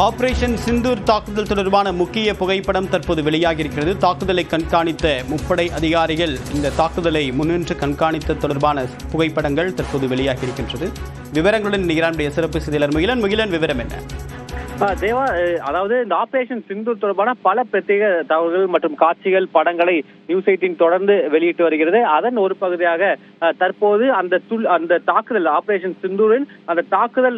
Operation Sindoor தாக்குதல் தொடர்பான முக்கிய புகைப்படம் தற்போது வெளியாகியிருக்கிறது. தாக்குதலை கண்காணித்த முப்படை அதிகாரிகள் இந்த தாக்குதலை முன்னின்று கண்காணித்த தொடர்பான புகைப்படங்கள் தற்போது வெளியாகியிருக்கின்றது. விவரங்களுடன் நிகரானுடைய சிறப்பு செய்தியாளர் முகிலன் விவரம் என்ன? தேவா, அதாவது இந்த ஆபரேஷன் சிந்தூர் தொடர்பான பல பிரத்யேக தகவல்கள் மற்றும் காட்சிகள் படங்களை நியூஸ் 18 தொடர்ந்து வெளியிட்டு வருகிறது. அதன் ஒரு பகுதியாக தற்போது அந்த தாக்குதல் ஆபரேஷன் சிந்தூரில் அந்த தாக்குதல்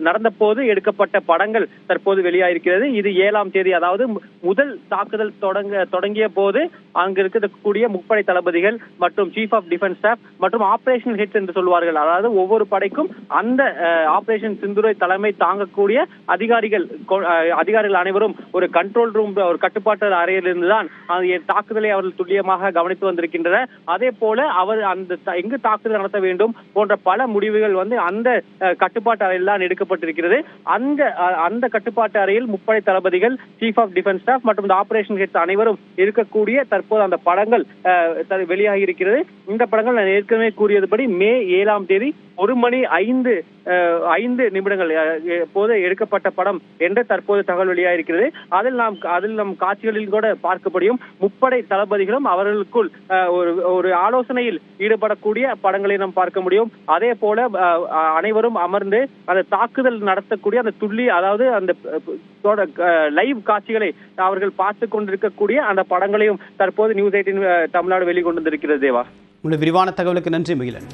நடந்த போது எடுக்கப்பட்ட படங்கள் தற்போது வெளியாகிருக்கிறது. இது 7ஆம் தேதி, அதாவது முதல் தாக்குதல் தொடங்கிய போது அங்கு இருக்கக்கூடிய முப்படை தளபதிகள் மற்றும் சீஃப் ஆஃப் டிஃபென்ஸ் ஸ்டாஃப் மற்றும் ஆபரேஷன் ஹெட்ஸ் என்று சொல்வார்கள். அதாவது ஒவ்வொரு படைக்கும் அந்த ஆபரேஷன் சிந்தூரை தலைமை தாங்கக்கூடிய அதிகாரிகள் அனைவரும் ஒரு கண்ட்ரோல் ரூம், ஒரு கட்டுப்பாட்டு அறையில் இருந்துதான் தாக்குதலை அவர்கள் துல்லியமாக கவனித்து வந்திருக்கின்றனர். அதே போல அவர் எங்கு தாக்குதல் நடத்த வேண்டும் போன்ற பல முடிவுகள் அந்த கட்டுப்பாட்டு அறையில் தான் எடுக்கப்பட்டிருக்கிறது. அந்த கட்டுப்பாட்டு அறையில் முப்படை தளபதிகள், சீஃப் ஆஃப் டிஃபென்ஸ் ஸ்டாஃப் மற்றும் ஆபரேஷன் ஹெட்ஸ் அனைவரும் இருக்கக்கூடிய தற்போது அந்த படங்கள் வெளியாகி இருக்கிறது. இந்த படங்கள் நான் ஏற்கனவே கூறியதுபடி மே 7ஆம் தேதி 1:05 போது எடுக்கப்பட்ட படம் என்று தற்போது தகவல் வெளியாகிருக்கிறது. அதில் நம் காட்சிகளில் கூட பார்க்க முடியும். முப்படை தளபதிகளும் அவர்களுக்குள் ஒரு ஆலோசனையில் ஈடுபடக்கூடிய படங்களை நாம் பார்க்க முடியும். அதே போல அனைவரும் அமர்ந்து அந்த தாக்குதல் நடத்தக்கூடிய அந்த அதாவது அந்த லைவ் காட்சிகளை அவர்கள் பார்த்து கொண்டிருக்கக்கூடிய அந்த படங்களையும் தற்போது நியூஸ் 18 தமிழ்நாடு வெளிக்கொண்டு வந்திருக்கிறது. தேவா, உங்களுடைய விரிவான தகவலுக்கு நன்றி முகிலன்.